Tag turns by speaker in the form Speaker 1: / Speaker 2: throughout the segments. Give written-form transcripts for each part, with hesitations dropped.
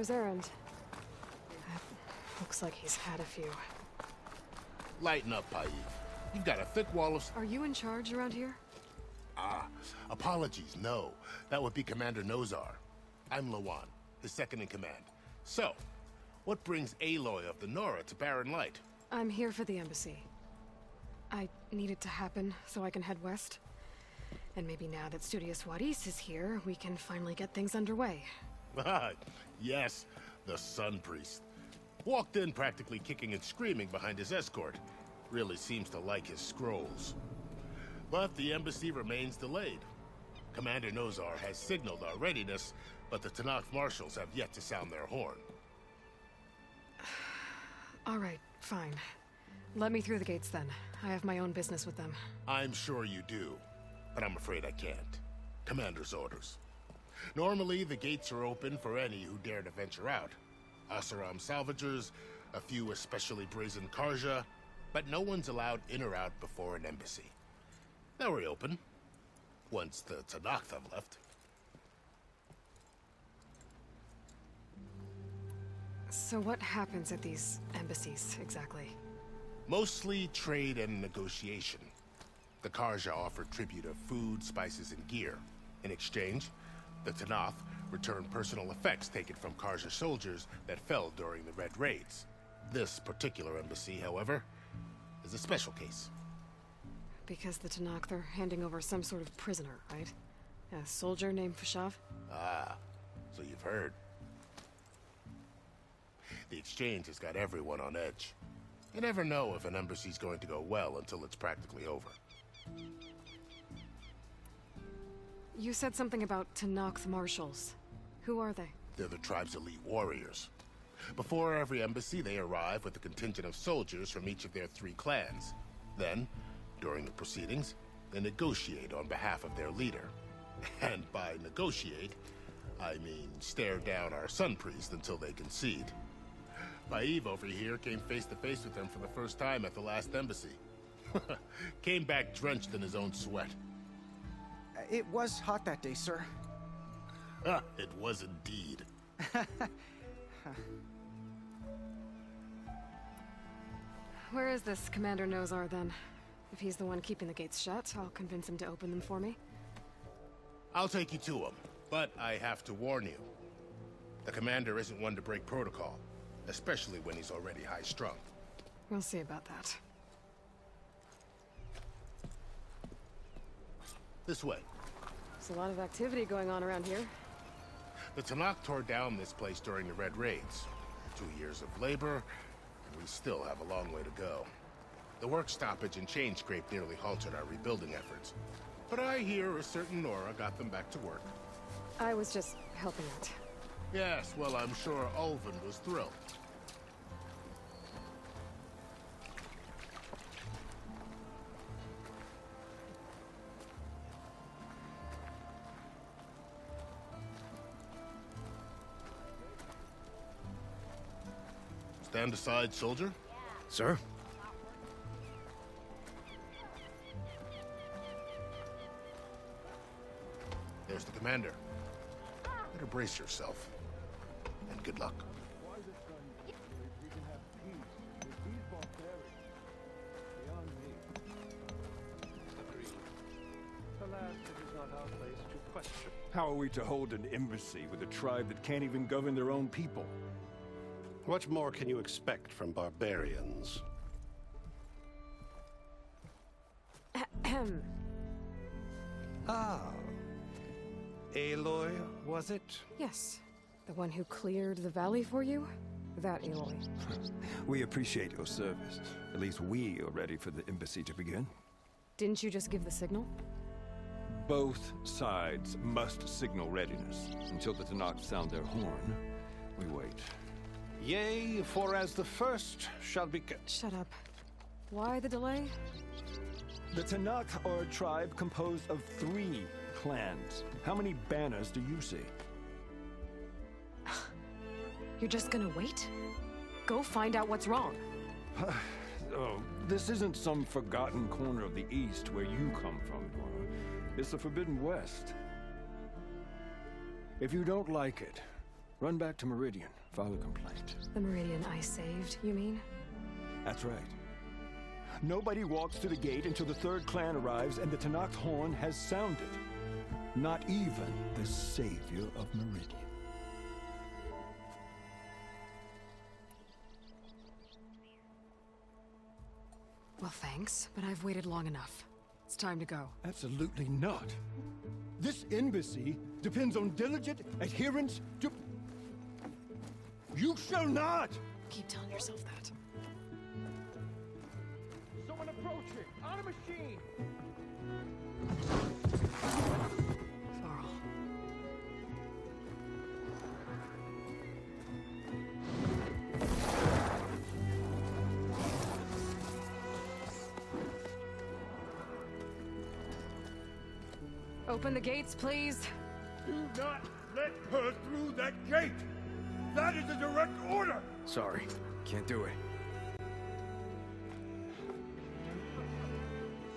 Speaker 1: commander's errand. Looks like he's had a few.
Speaker 2: Lighten up, Paib. You've got a thick wall of...
Speaker 1: Are you in charge around here?
Speaker 2: Apologies, no. That would be Commander Nozar. I'm Lawan, his second in command. So, what brings Aloy of the Nora to Barren Light?
Speaker 1: I'm here for the embassy. I need it to happen so I can head west. And maybe now that Studios Juarez is here, we can finally get things underway.
Speaker 2: Yes, the Sun Priest. Walked in practically kicking and screaming behind his escort. Really seems to like his scrolls. But the embassy remains delayed. Commander Nozar has signaled our readiness, but the Tanakh marshals have yet to sound their horn.
Speaker 1: All right, fine. Let me through the gates then. I have my own business with them.
Speaker 2: I'm sure you do, but I'm afraid I can't. Commander's orders. Normally, the gates are open for any who dare to venture out. Asaram salvagers, a few especially brazen Karja, but no one's allowed in or out before an embassy. They'll reopen, once the Tanakh have left.
Speaker 1: So what happens at these embassies, exactly?
Speaker 2: Mostly trade and negotiation. The Karja offer tribute of food, spices, and gear. In exchange, the Tanakh return personal effects taken from Karja soldiers that fell during the Red Raids. This particular embassy, however, is a special case.
Speaker 1: Because the Tanakh, they're handing over some sort of prisoner, right? A soldier named Fashav?
Speaker 2: Ah, so you've heard. The exchange has got everyone on edge. You never know if an embassy's going to go well until it's practically over.
Speaker 1: You said something about Tanakh marshals. Who are they?
Speaker 2: They're the tribe's elite warriors. Before every embassy, they arrive with a contingent of soldiers from each of their 3 clans. Then, during the proceedings, they negotiate on behalf of their leader. And by negotiate, I mean stare down our Sun Priest until they concede. Paib over here came face to face with them for the first time at the last embassy. Came back drenched in his own sweat.
Speaker 3: It was hot that day, sir.
Speaker 2: It was indeed.
Speaker 1: Where is this Commander Nozar, then? If he's the one keeping the gates shut, I'll convince him to open them for me.
Speaker 2: I'll take you to him, but I have to warn you. The commander isn't one to break protocol, especially when he's already high-strung.
Speaker 1: We'll see about that.
Speaker 2: This way.
Speaker 1: There's a lot of activity going on around here.
Speaker 2: The Tanakh tore down this place during the Red Raids. 2 years of labor, and we still have a long way to go. The work stoppage and chain scrape nearly halted our rebuilding efforts. But I hear a certain Nora got them back to work.
Speaker 1: I was just helping out.
Speaker 2: Yes, well, I'm sure Ulvin was thrilled. Stand aside, soldier.
Speaker 4: Sir?
Speaker 2: There's the commander. Better brace yourself. And good luck.
Speaker 4: How are we to hold an embassy with a tribe that can't even govern their own people?
Speaker 5: What more can you expect from barbarians?
Speaker 3: Ah. Aloy, was it?
Speaker 1: Yes. The one who cleared the valley for you? That Aloy.
Speaker 4: We appreciate your service. At least we are ready for the embassy to begin.
Speaker 1: Didn't you just give the signal?
Speaker 4: Both sides must signal readiness. Until the Tanakh sound their horn, we wait.
Speaker 5: Yea, for as the first shall be...
Speaker 1: Shut up. Why the delay?
Speaker 4: The Tanakh are a tribe composed of 3 clans. How many banners do you see?
Speaker 1: You're just gonna wait? Go find out what's wrong.
Speaker 4: Oh, this isn't some forgotten corner of the East where you come from, Nora. It's the Forbidden West. If you don't like it, Run back to Meridian, file a complaint.
Speaker 1: The Meridian I saved, you mean?
Speaker 4: That's right. Nobody walks to the gate until the third clan arrives and the Tanakh horn has sounded. Not even the savior of Meridian.
Speaker 1: Well, thanks, but I've waited long enough. It's time to go.
Speaker 4: Absolutely not. This embassy depends on diligent adherence to... You shall not!
Speaker 1: Keep telling yourself that.
Speaker 4: Someone approaching! On a machine!
Speaker 1: Varl. Open the gates, please.
Speaker 4: Do not let her through that gate! That is a direct order!
Speaker 6: Sorry, can't do it.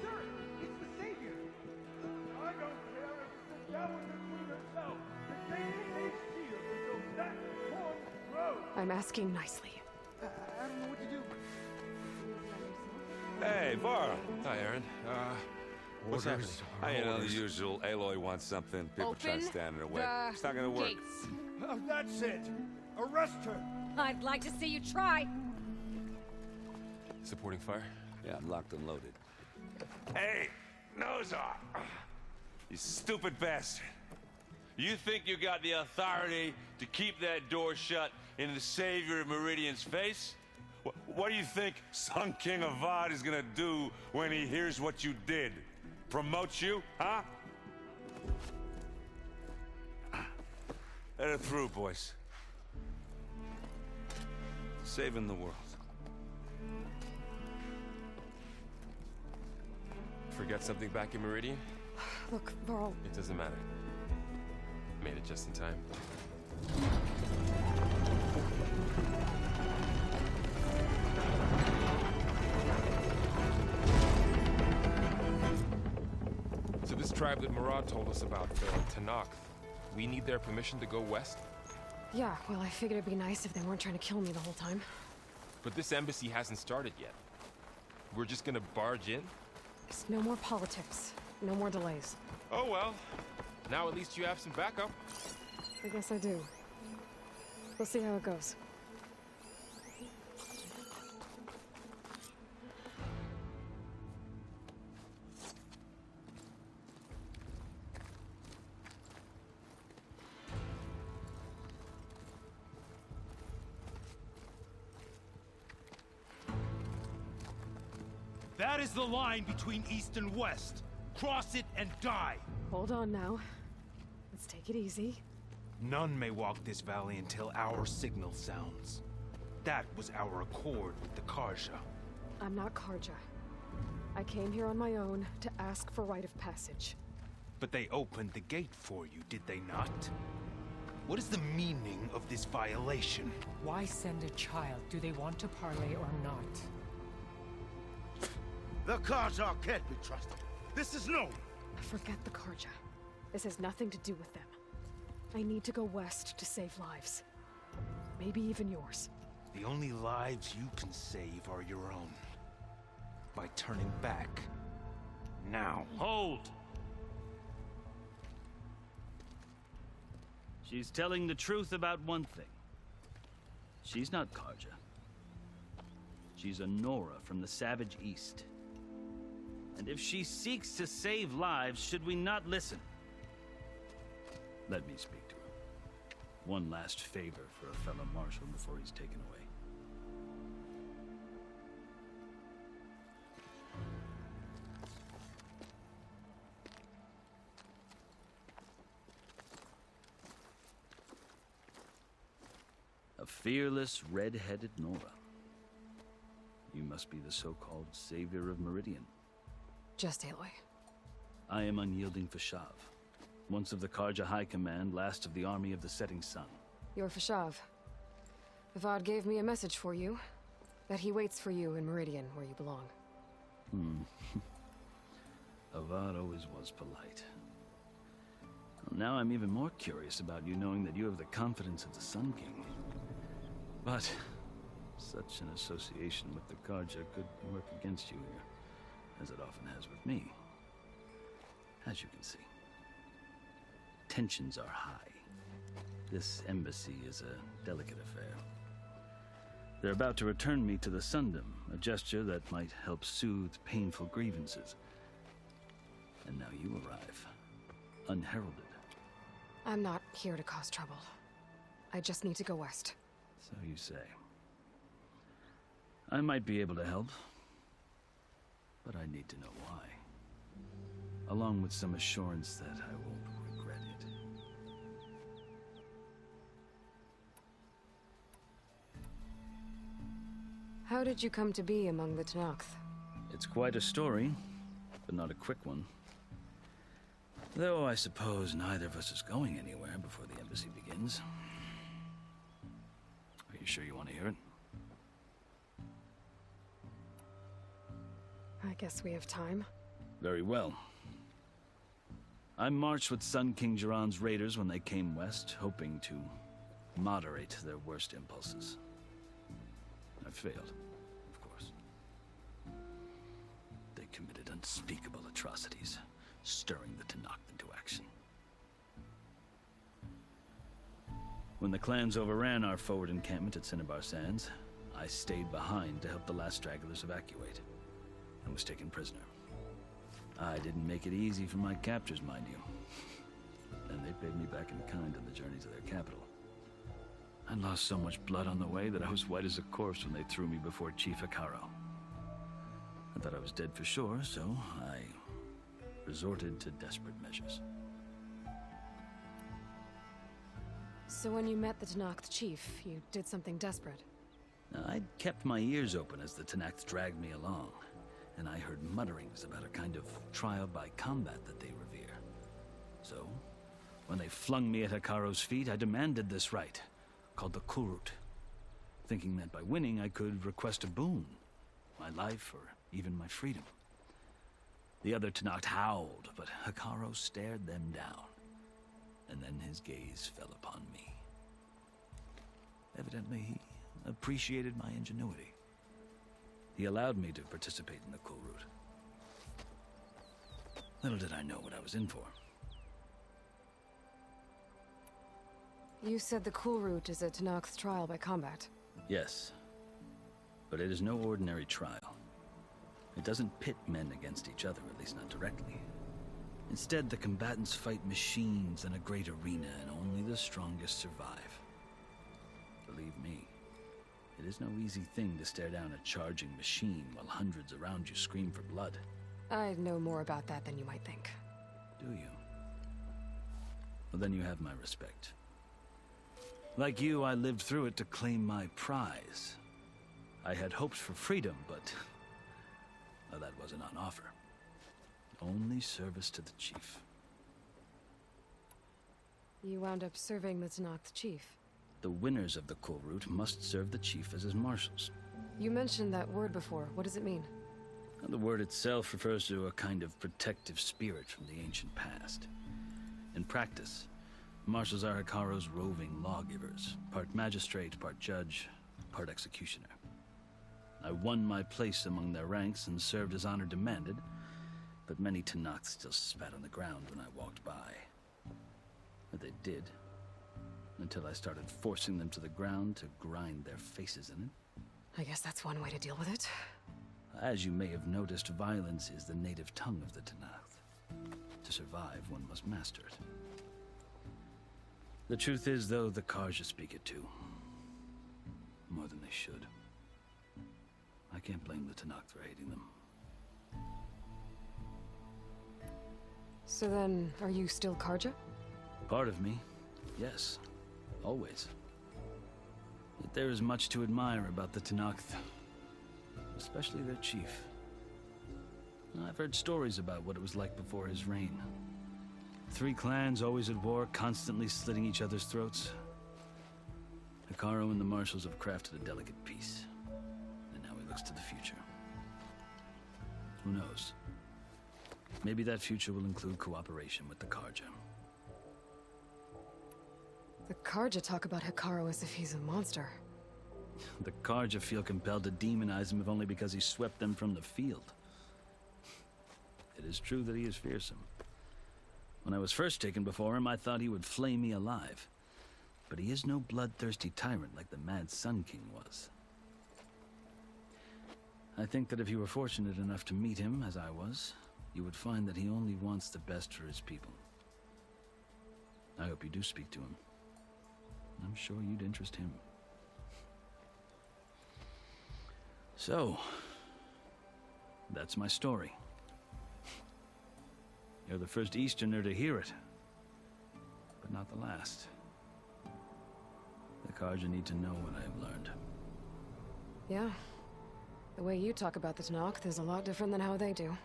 Speaker 4: Sir, it's the savior! I don't care if it's the down with the queen herself! The gate is sealed until that horn grows!
Speaker 1: I'm asking nicely.
Speaker 3: I don't know what to do.
Speaker 7: Hey, Varl.
Speaker 6: Hi, Aaron.
Speaker 7: What's happening?
Speaker 6: Orders.
Speaker 7: You know, the usual. Aloy wants something. People try to stand in her way. It's not gonna work.
Speaker 8: Gates.
Speaker 4: That's it! Arrest her!
Speaker 8: I'd like to see you try.
Speaker 6: Supporting fire?
Speaker 7: Yeah, I'm locked and loaded. Hey, nose off! You stupid bastard. You think you got the authority to keep that door shut in the savior of Meridian's face? What do you think Sun King Avad is gonna do when he hears what you did? Promote you, huh? Let her through, boys. Saving the world.
Speaker 6: Forget something back in Meridian?
Speaker 1: Look, Varl.
Speaker 6: It doesn't matter. Made it just in time. So this tribe that Murad told us about, the Tanakh, we need their permission to go west?
Speaker 1: Yeah, well, I figured it'd be nice if they weren't trying to kill me the whole time.
Speaker 6: But this embassy hasn't started yet. We're just gonna barge in?
Speaker 1: Just no more politics. No more delays.
Speaker 6: Oh well. Now at least you have some backup.
Speaker 1: I guess I do. We'll see how it goes.
Speaker 9: That is the line between East and West. Cross it and die.
Speaker 1: Hold on now. Let's take it easy.
Speaker 9: None may walk this valley until our signal sounds. That was our accord with the Karja.
Speaker 1: I'm not Karja. I came here on my own to ask for rite of passage.
Speaker 9: But they opened the gate for you, did they not? What is the meaning of this violation?
Speaker 10: Why send a child? Do they want to parley or not?
Speaker 9: The Karja can't be trusted. This is known.
Speaker 1: Forget the Karja. This has nothing to do with them. I need to go west to save lives. Maybe even yours.
Speaker 9: The only lives you can save are your own. By turning back. Now.
Speaker 11: Hold! She's telling the truth about one thing. She's not Karja. She's a Nora from the Savage East. And if she seeks to save lives, should we not listen? Let me speak to her. One last favor for a fellow marshal before he's taken away. A fearless, red-headed Nora. You must be the so-called savior of Meridian.
Speaker 1: Just Aloy.
Speaker 11: I am unyielding Fashav. Once of the Karja High Command, last of the army of the setting sun.
Speaker 1: You're Fashav. Avad gave me a message for you. That he waits for you in Meridian, where you belong.
Speaker 11: Avad always was polite. Now I'm even more curious about you knowing that you have the confidence of the Sun King. But such an association with the Karja could work against you here, as it often has with me. As you can see, tensions are high. This embassy is a delicate affair. They're about to return me to the Sundom, a gesture that might help soothe painful grievances. And now you arrive, unheralded.
Speaker 1: I'm not here to cause trouble. I just need to go west.
Speaker 11: So you say. I might be able to help, but I need to know why. Along with some assurance that I won't regret it.
Speaker 1: How did you come to be among the Tenakth?
Speaker 11: It's quite a story, but not a quick one. Though I suppose neither of us is going anywhere before the embassy begins. Are you sure you want to hear it?
Speaker 1: I guess we have time.
Speaker 11: Very well. I marched with Sun King Jiran's raiders when they came west, hoping to moderate their worst impulses. I failed, of course. They committed unspeakable atrocities, stirring the Tenakth into action. When the clans overran our forward encampment at Cinnabar Sands, I stayed behind to help the last stragglers evacuate, and was taken prisoner. I didn't make it easy for my captors, mind you. And they paid me back in kind on the journey to their capital. I lost so much blood on the way that I was white as a corpse when they threw me before Chief Hikaru. I thought I was dead for sure, so I resorted to desperate measures.
Speaker 1: So when you met the Tenakth chief, you did something desperate?
Speaker 11: I'd kept my ears open as the Tenakth dragged me along, and I heard mutterings about a kind of trial by combat that they revere. So, when they flung me at Hikaru's feet, I demanded this right, called the Kurut, thinking that by winning I could request a boon, my life or even my freedom. The other Tenakth howled, but Hikaru stared them down, and then his gaze fell upon me. Evidently, he appreciated my ingenuity. He allowed me to participate in the Kurut. Little did I know what I was in for.
Speaker 1: You said the Kurut is a Tenakth trial by combat.
Speaker 11: Yes, but it is no ordinary trial. It doesn't pit men against each other, at least not directly. Instead, the combatants fight machines in a great arena, and only the strongest survive. Believe me, it is no easy thing to stare down a charging machine while hundreds around you scream for blood.
Speaker 1: I know more about that than you might think.
Speaker 11: Do you? Well, then you have my respect. Like you, I lived through it to claim my prize. I had hopes for freedom, but well, that wasn't on offer. Only service to the chief.
Speaker 1: You wound up serving the Tenakth chief.
Speaker 11: The winners of the Kurut must serve the chief as his marshals.
Speaker 1: You mentioned that word before. What does it mean?
Speaker 11: The word itself refers to a kind of protective spirit from the ancient past. In practice, marshals are Hikaru's roving lawgivers, part magistrate, part judge, part executioner. I won my place among their ranks and served as honor demanded, but many Tenakth still spat on the ground when I walked by. But they did, until I started forcing them to the ground to grind their faces in it.
Speaker 1: I guess that's one way to deal with it.
Speaker 11: As you may have noticed, violence is the native tongue of the Tenakth. To survive, one must master it. The truth is, though, the Karja speak it too. More than they should. I can't blame the Tenakth for hating them.
Speaker 1: So then, are you still Karja?
Speaker 11: Part of me, yes. Always. Yet there is much to admire about the Tenakth. Especially their chief. I've heard stories about what it was like before his reign. 3 clans always at war, constantly slitting each other's throats. Hikaru and the marshals have crafted a delicate peace. And now he looks to the future. Who knows? Maybe that future will include cooperation with the Karja.
Speaker 1: The Karja talk about Hikaru as if he's a monster.
Speaker 11: The Karja feel compelled to demonize him if only because he swept them from the field. It is true that he is fearsome. When I was first taken before him, I thought he would flay me alive. But he is no bloodthirsty tyrant like the Mad Sun King was. I think that if you were fortunate enough to meet him, as I was, you would find that he only wants the best for his people. I hope you do speak to him. I'm sure you'd interest him. So, that's my story. You're the first Easterner to hear it, but not the last. The Karja need to know what I have learned.
Speaker 1: Yeah. The way you talk about the Tanakh is a lot different than how they do.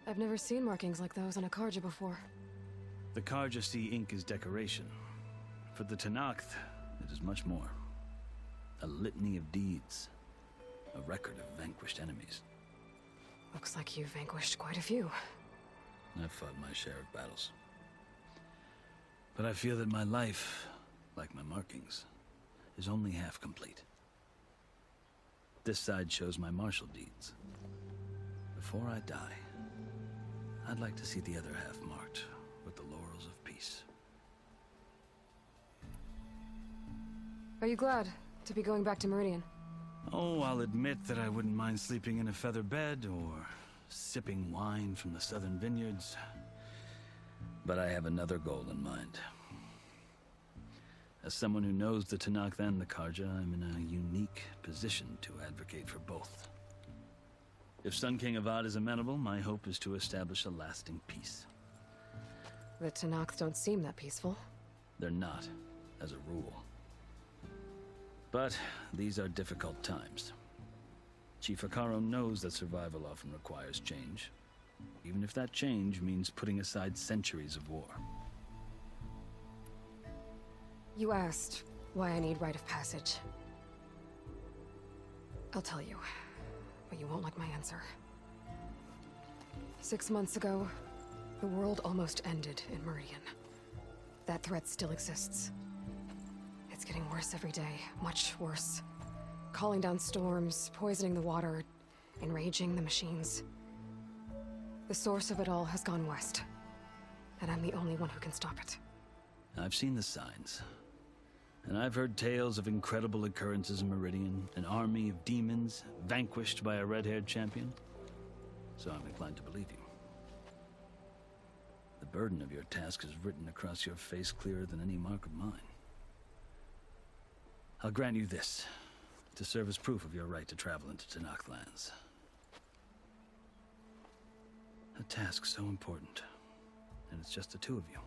Speaker 1: I've never seen markings like those on a Karja before.
Speaker 11: The Karja see ink as decoration. For the Tanakh, it is much more. A litany of deeds. A record of vanquished enemies.
Speaker 1: Looks like you've vanquished quite a few.
Speaker 11: I've fought my share of battles. But I feel that my life, like my markings, is only half complete. This side shows my martial deeds. Before I die, I'd like to see the other half marked with the laurels of peace.
Speaker 1: Are you glad to be going back to Meridian?
Speaker 11: Oh, I'll admit that I wouldn't mind sleeping in a feather bed or sipping wine from the southern vineyards. But I have another goal in mind. As someone who knows the Tanakh and the Karja, I'm in a unique position to advocate for both. If Sun King Avad is amenable, my hope is to establish a lasting peace.
Speaker 1: The Tanakh don't seem that peaceful.
Speaker 11: They're not, as a rule. But these are difficult times. Chief Hikaru knows that survival often requires change, even if that change means putting aside centuries of war.
Speaker 1: You asked why I need rite of passage. I'll tell you, but you won't like my answer. 6 months ago, the world almost ended in Meridian. That threat still exists. It's getting worse every day, much worse. Calling down storms, poisoning the water, enraging the machines. The source of it all has gone west, and I'm the only one who can stop it.
Speaker 11: I've seen the signs. And I've heard tales of incredible occurrences in Meridian, an army of demons vanquished by a red-haired champion. So I'm inclined to believe you. The burden of your task is written across your face clearer than any mark of mine. I'll grant you this, to serve as proof of your right to travel into Tanakh lands. A task so important, and it's just the two of you.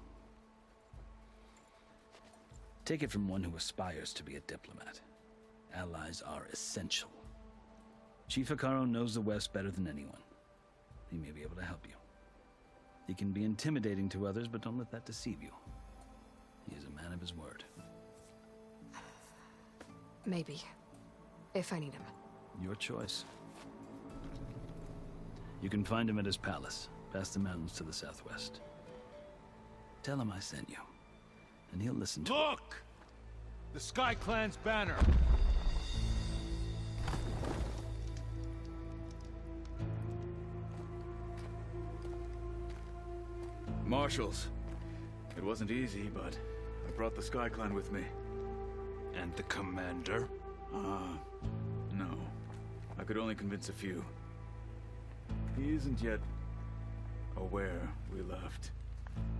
Speaker 11: Take it from one who aspires to be a diplomat. Allies are essential. Chief Hikaru knows the West better than anyone. He may be able to help you. He can be intimidating to others, but don't let that deceive you. He is a man of his word.
Speaker 1: Maybe. If I need him.
Speaker 11: Your choice. You can find him at his palace, past the mountains to the southwest. Tell him I sent you, and he'll listen to
Speaker 9: Look! The Sky Clan's banner!
Speaker 12: Marshals. It wasn't easy, but I brought the Sky Clan with me.
Speaker 9: And the commander?
Speaker 12: No. I could only convince a few. He isn't yet aware we left.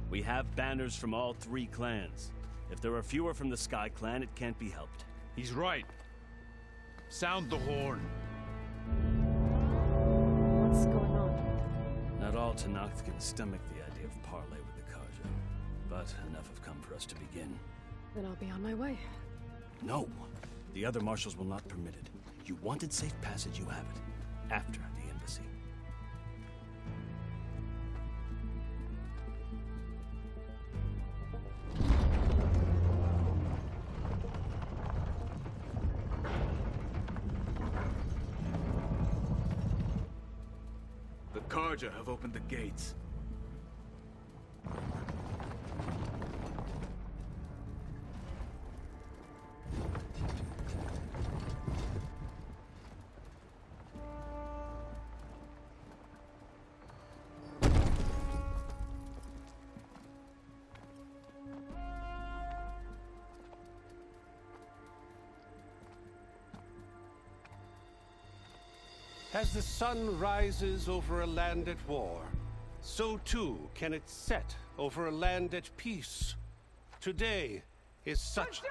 Speaker 13: We have banners from all 3 clans. If there are fewer from the Sky Clan, it can't be helped.
Speaker 9: He's right. Sound the horn.
Speaker 1: What's going on?
Speaker 11: Not all Tanakh can stomach the idea of parley with the Karja, but enough have come for us to begin.
Speaker 1: Then I'll be on my way.
Speaker 13: No. The other marshals will not permit it. You wanted safe passage, you have it. After the embassy.
Speaker 12: The Karja have opened the gates.
Speaker 5: As the sun rises over a land at war, so too can it set over a land at peace. Today is such...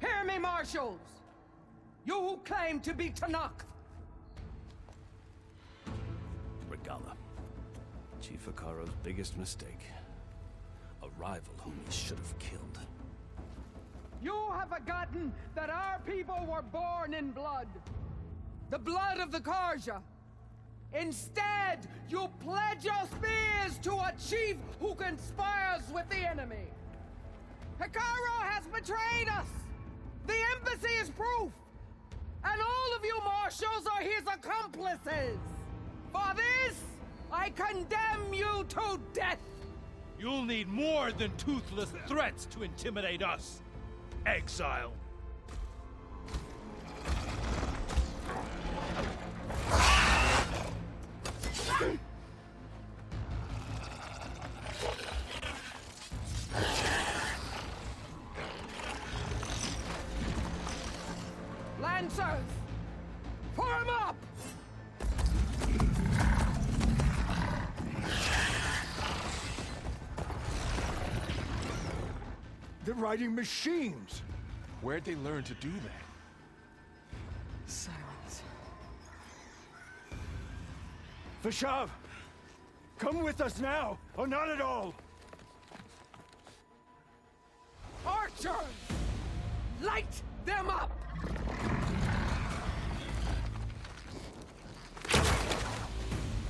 Speaker 3: Hear me, marshals! You who claim to be Tanakh!
Speaker 13: Regala. Chief Hikaro's biggest mistake. A rival whom he should have killed.
Speaker 3: You have forgotten that our people were born in blood. The blood of the Karja. Instead, you pledge your spears to a chief who conspires with the enemy. Hikaro has betrayed us! The embassy is proof! And all of you marshals are his accomplices! For this, I condemn you to death!
Speaker 11: You'll need more than toothless threats to intimidate us. Exile.
Speaker 3: Lancers! Form up!
Speaker 4: They're riding machines!
Speaker 6: Where'd they learn to do that?
Speaker 1: Silence.
Speaker 4: Vashav! Come with us now, or not at all!
Speaker 3: Archers! Light them up!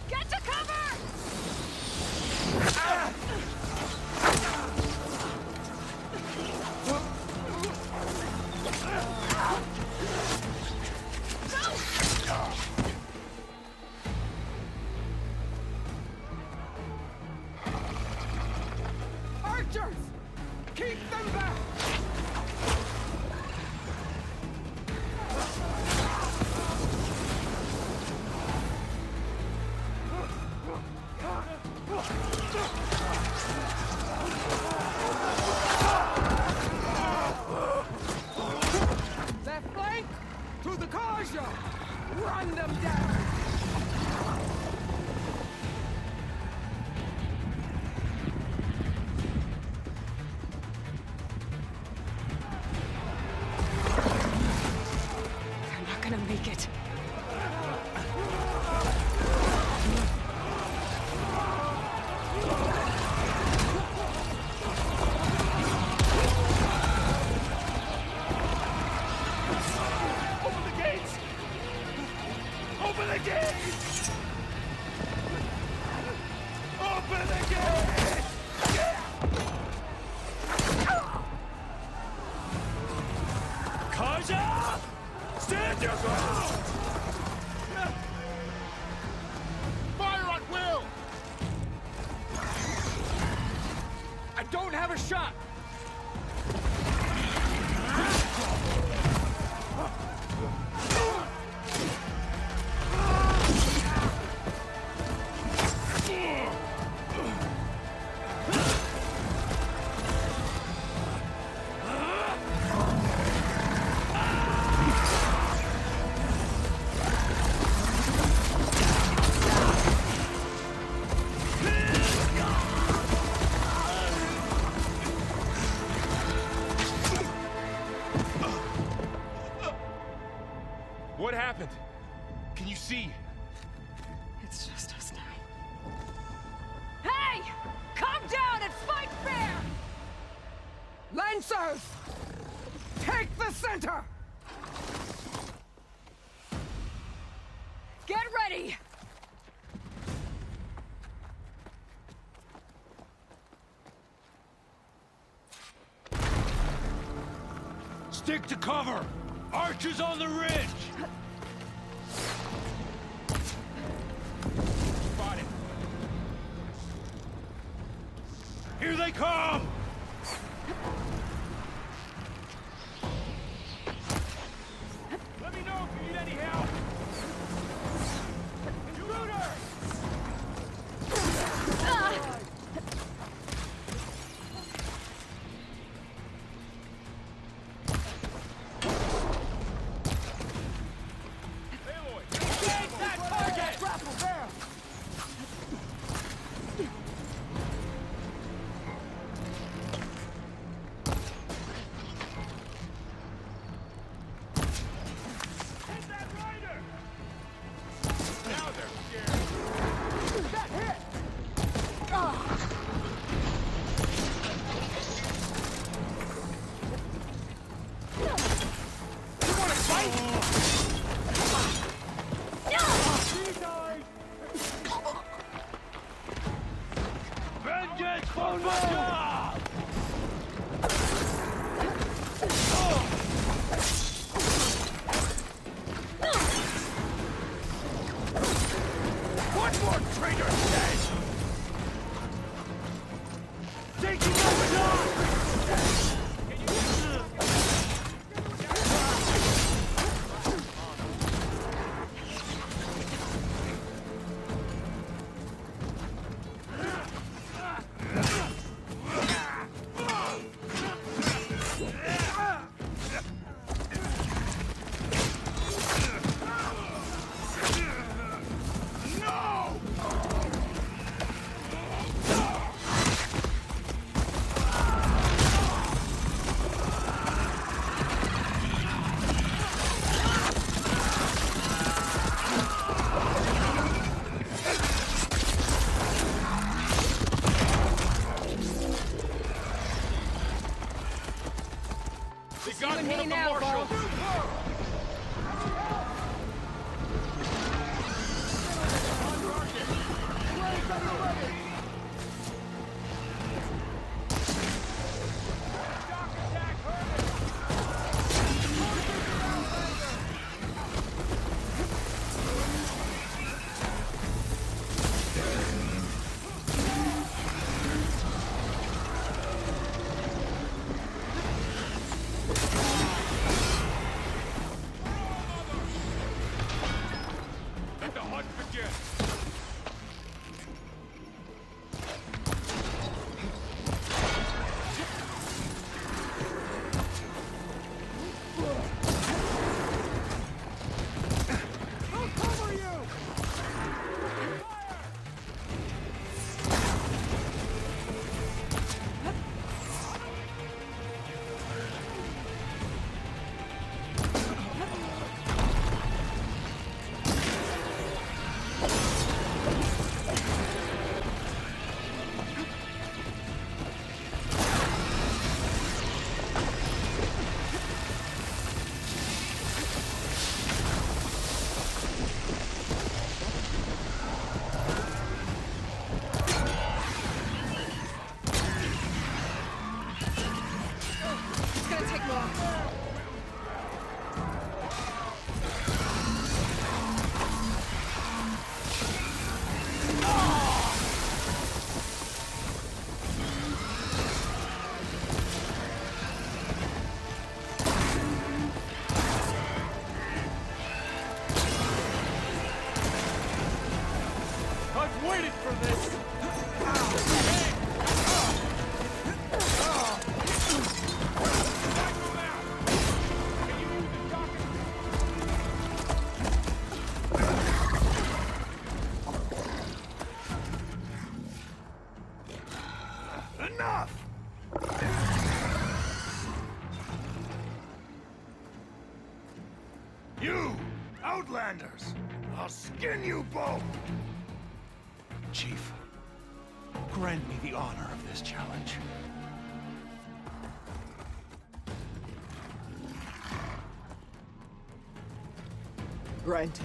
Speaker 8: Get to cover!
Speaker 3: Archers! Keep them back! Left flank! To the Karja! Run them down!
Speaker 1: They're not gonna make it.
Speaker 11: Open the gates! Open the gates! Open the gates! Karja! Stand your ground!
Speaker 2: Fire at will!
Speaker 3: I don't have a shot!
Speaker 6: What happened? Can you see?
Speaker 1: It's just us now.
Speaker 8: Hey! Calm down and fight fair!
Speaker 3: Lancers! Take the center!
Speaker 8: Get ready!
Speaker 11: Stick to cover! Archers on the ridge!
Speaker 13: they come!
Speaker 7: Let me know if you need any help! Intruder! Engage that target!
Speaker 3: Grapple there!
Speaker 7: Hit that rider! Now they're scared.
Speaker 3: That hit!
Speaker 7: You wanna fight? He died!
Speaker 13: Vengeance for Russia!
Speaker 7: One more traitor dead! Taking over top! They got one of the marshals! Let the hunt begin!
Speaker 3: I'll cover you!
Speaker 1: It's gonna take more.
Speaker 7: I've waited for this!
Speaker 9: Enough! You, Outlanders! I'll skin you both!
Speaker 4: Chief, grant me the honor of this challenge.
Speaker 3: Granted.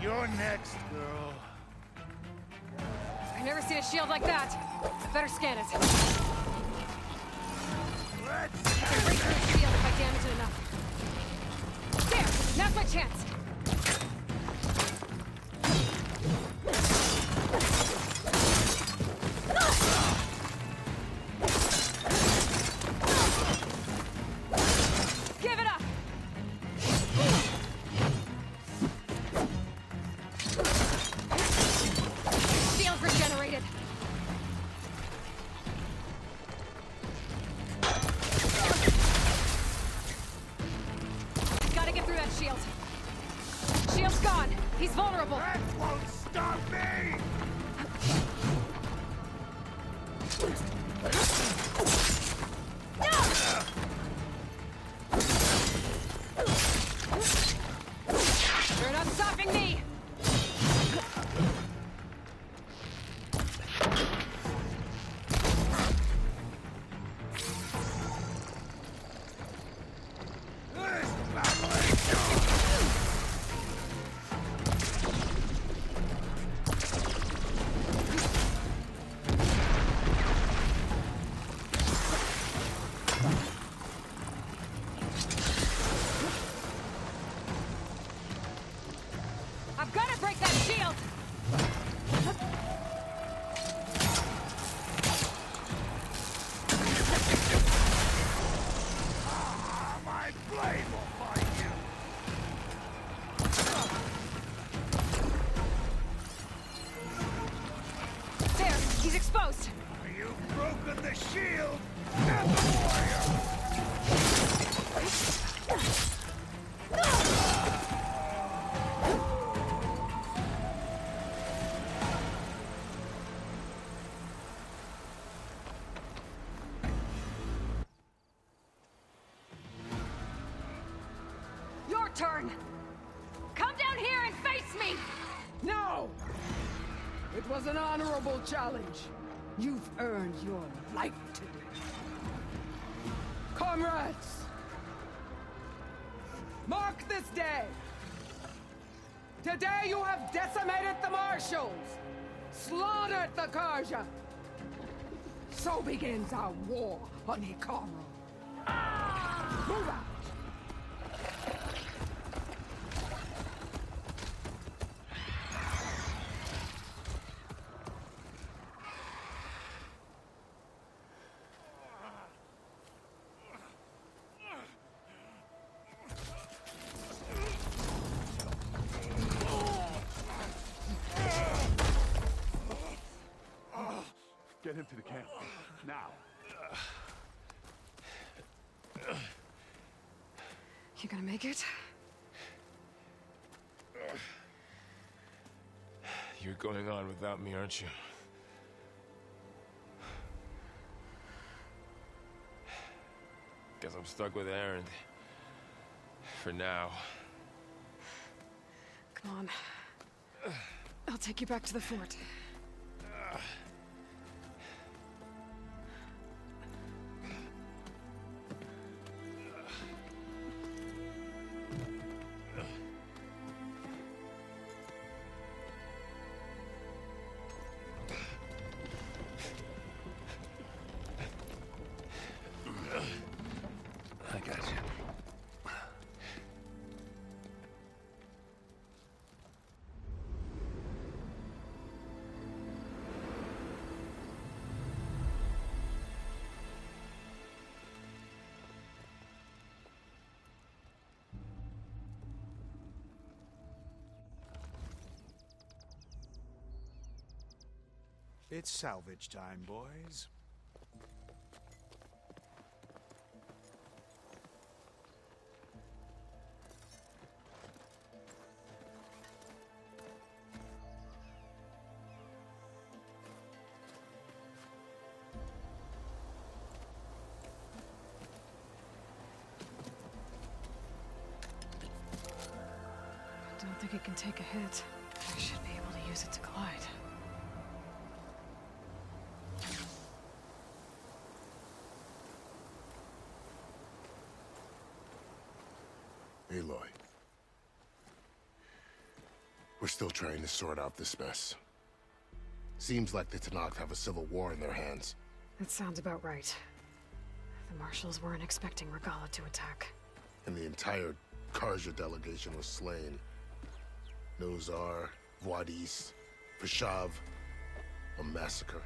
Speaker 9: You're next, girl.
Speaker 1: I've never seen a shield like that. I better scan it. I can break through the shield if I damage it enough. There! Now's my chance! Give it up! Shield regenerated! Gotta get through that shield. Shield's gone. He's vulnerable.
Speaker 9: That won't stop me!
Speaker 1: You're not stopping me! I've got to break that shield!
Speaker 9: My blade will find you!
Speaker 1: There! He's exposed!
Speaker 9: You've broken the shield and the warrior!
Speaker 1: Your turn! Come down here and face me!
Speaker 3: No! It was an honorable challenge. You've earned your life today. Comrades! Mark this day! Today you have decimated the Marshals! Slaughtered the Karja! So begins our war on Hikaru. Move out!
Speaker 9: Get him to the camp. Now.
Speaker 1: You gonna make it?
Speaker 6: You're going on without me, aren't you? Guess I'm stuck with Aaron. For now.
Speaker 1: Come on. I'll take you back to the fort.
Speaker 13: I got you.
Speaker 9: It's salvage time, boys.
Speaker 1: I don't think it can take a hit. I should be able to use it to glide.
Speaker 2: Aloy. We're still trying to sort out this mess. Seems like the Tenakth have a civil war in their hands.
Speaker 1: That sounds about right. The marshals weren't expecting Regalla to attack.
Speaker 2: And the entire Karja delegation was slain. Nozar, Wadis, Fashav. A massacre.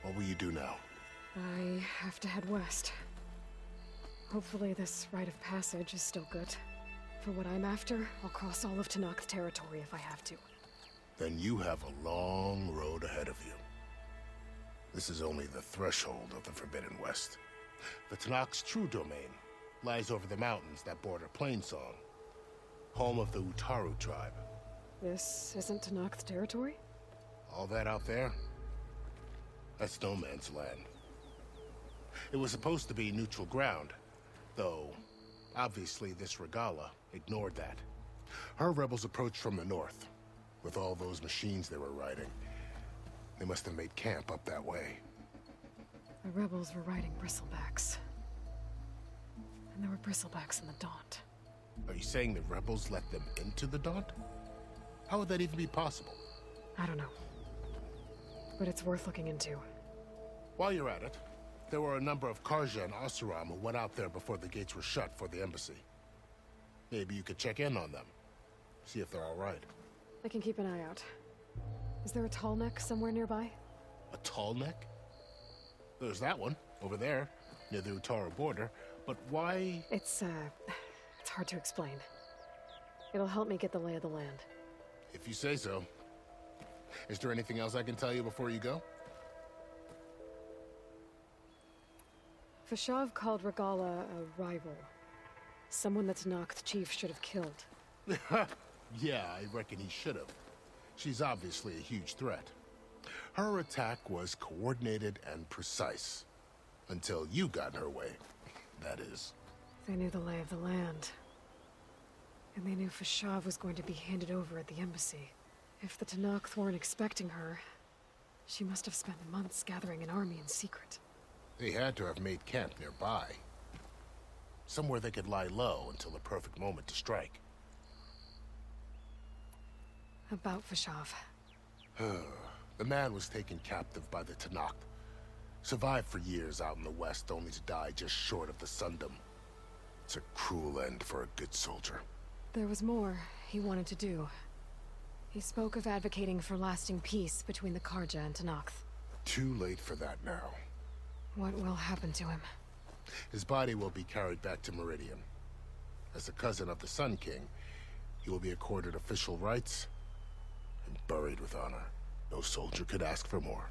Speaker 2: What will you do now?
Speaker 1: I have to head west. Hopefully this rite of passage is still good. For what I'm after, I'll cross all of Tenakth territory if I have to.
Speaker 2: Then you have a long road ahead of you. This is only the threshold of the Forbidden West. The Tenakth's true domain lies over the mountains that border Plainsong, home of the Utaru tribe.
Speaker 1: This isn't Tenakth territory?
Speaker 2: All that out there? That's no man's land. It was supposed to be neutral ground, though obviously this Regalla ignored that. Her rebels approached from the north, with all those machines they were riding. They must have made camp up that way.
Speaker 1: The rebels were riding bristlebacks. And there were bristlebacks in the Daunt.
Speaker 2: Are you saying the rebels let them into the Daunt? How would that even be possible?
Speaker 1: I don't know. But it's worth looking into.
Speaker 2: While you're at it, there were a number of Karja and Oseram who went out there before the gates were shut for the embassy. Maybe you could check in on them. See if they're all right.
Speaker 1: I can keep an eye out. Is there a tall neck somewhere nearby?
Speaker 2: A tall neck? There's that one, over there, near the Utaru border. But why?
Speaker 1: It's hard to explain. It'll help me get the lay of the land.
Speaker 2: If you say so. Is there anything else I can tell you before you go?
Speaker 1: Fashav called Regalla a rival. Someone that Tenakth chief should have killed.
Speaker 2: Yeah, I reckon he should have. She's obviously a huge threat. Her attack was coordinated and precise. Until you got in her way, that is.
Speaker 1: They knew the lay of the land. And they knew Fashav was going to be handed over at the embassy. If the Tenakth weren't expecting her, she must have spent months gathering an army in secret.
Speaker 2: They had to have made camp nearby. Somewhere they could lie low until the perfect moment to strike.
Speaker 1: About Fashav.
Speaker 2: The man was taken captive by the Tenakth. Survived for years out in the west, only to die just short of the Sundom. It's a cruel end for a good soldier.
Speaker 1: There was more he wanted to do. He spoke of advocating for lasting peace between the Karja and Tenakth.
Speaker 2: Too late for that now.
Speaker 1: What will happen to him?
Speaker 2: His body will be carried back to Meridian. As a cousin of the Sun King, he will be accorded official rights and buried with honor. No soldier could ask for more.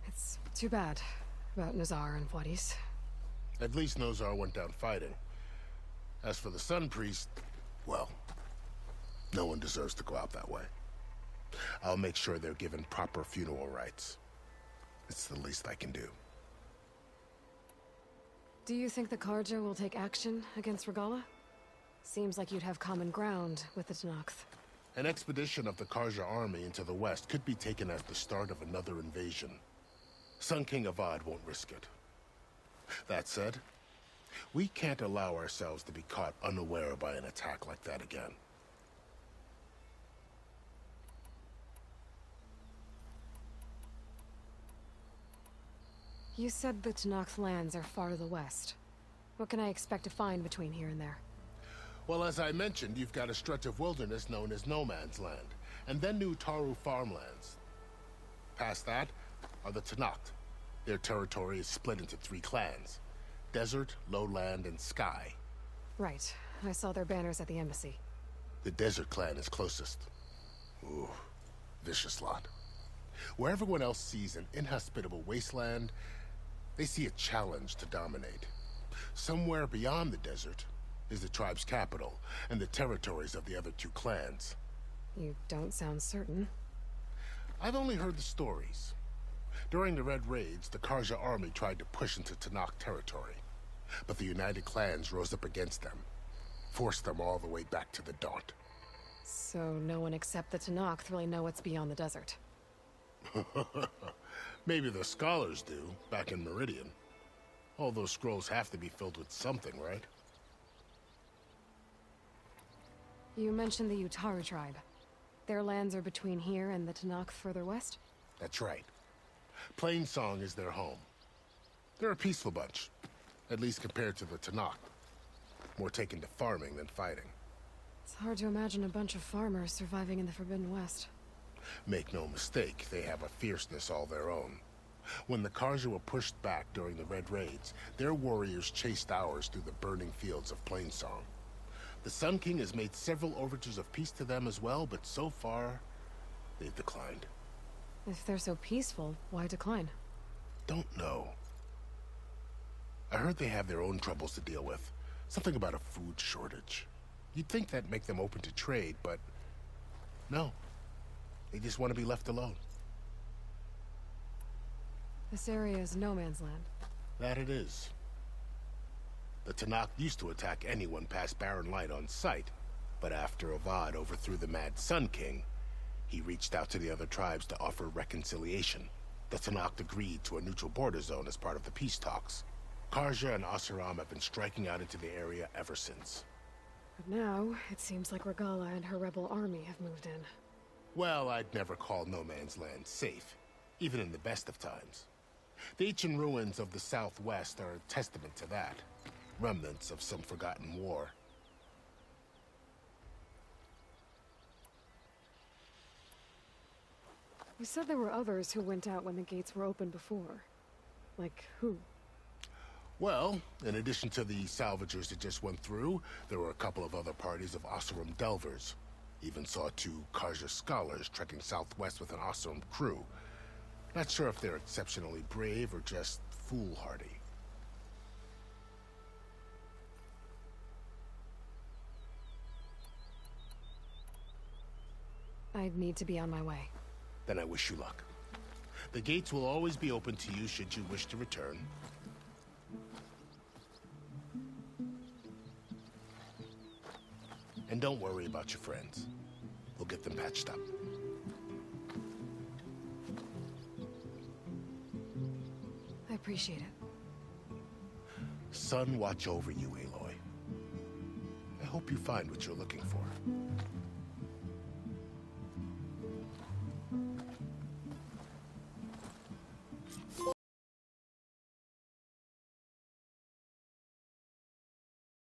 Speaker 1: It's too bad about Nazar and Wadis.
Speaker 2: At least Nozar went down fighting. As for the Sun Priest, well, no one deserves to go out that way. I'll make sure they're given proper funeral rites. It's the least I can do.
Speaker 1: Do you think the Karja will take action against Regalla? Seems like you'd have common ground with the Tenakth.
Speaker 2: An expedition of the Karja army into the west could be taken as the start of another invasion. Sun King Avad won't risk it. That said, we can't allow ourselves to be caught unaware by an attack like that again.
Speaker 1: You said the Tenakth lands are far to the west. What can I expect to find between here and there?
Speaker 2: Well, as I mentioned, you've got a stretch of wilderness known as No Man's Land, and then the Utaru farmlands. Past that are the Tenakth. Their territory is split into 3 clans: Desert, Lowland, and Sky.
Speaker 1: Right. I saw their banners at the embassy.
Speaker 2: The Desert clan is closest. Ooh, vicious lot. Where everyone else sees an inhospitable wasteland, they see a challenge to dominate. Somewhere beyond the desert is the tribe's capital and the territories of the other 2 clans.
Speaker 1: You don't sound certain.
Speaker 2: I've only heard the stories. During the Red Raids, the Karja army tried to push into Tenakth territory, but the United Clans rose up against them, forced them all the way back to the Daunt.
Speaker 1: So no one except the Tenakth really know what's beyond the desert.
Speaker 2: Maybe the scholars do, back in Meridian. All those scrolls have to be filled with something, right?
Speaker 1: You mentioned the Utaru tribe. Their lands are between here and the Tanakh further west?
Speaker 2: That's right. Plainsong is their home. They're a peaceful bunch, at least compared to the Tanakh. More taken to farming than fighting.
Speaker 1: It's hard to imagine a bunch of farmers surviving in the Forbidden West.
Speaker 2: Make no mistake, they have a fierceness all their own. When the Karja were pushed back during the Red Raids, their warriors chased ours through the burning fields of Plainsong. The Sun King has made several overtures of peace to them as well, but so far, they've declined.
Speaker 1: If they're so peaceful, why decline?
Speaker 2: Don't know. I heard they have their own troubles to deal with. Something about a food shortage. You'd think that'd make them open to trade, but no. They just want to be left alone.
Speaker 1: This area is no man's land.
Speaker 2: That it is. The Tanakh used to attack anyone past Barren Light on sight, but after Avad overthrew the Mad Sun King, he reached out to the other tribes to offer reconciliation. The Tanakh agreed to a neutral border zone as part of the peace talks. Karja and Oseram have been striking out into the area ever since.
Speaker 1: But now, it seems like Regala and her rebel army have moved in.
Speaker 2: Well, I'd never call no man's land safe, even in the best of times. The ancient ruins of the Southwest are a testament to that. Remnants of some forgotten war.
Speaker 1: You said there were others who went out when the gates were open before. Like who?
Speaker 2: Well, in addition to the salvagers that just went through, there were a couple of other parties of Oseram delvers. Even saw 2 Karja scholars trekking southwest with an Oseram crew. Not sure if they're exceptionally brave or just foolhardy.
Speaker 1: I'd need to be on my way.
Speaker 2: Then I wish you luck. The gates will always be open to you should you wish to return. And don't worry about your friends. We'll get them patched up.
Speaker 1: I appreciate it.
Speaker 2: Sun watch over you, Aloy. I hope you find what you're looking for.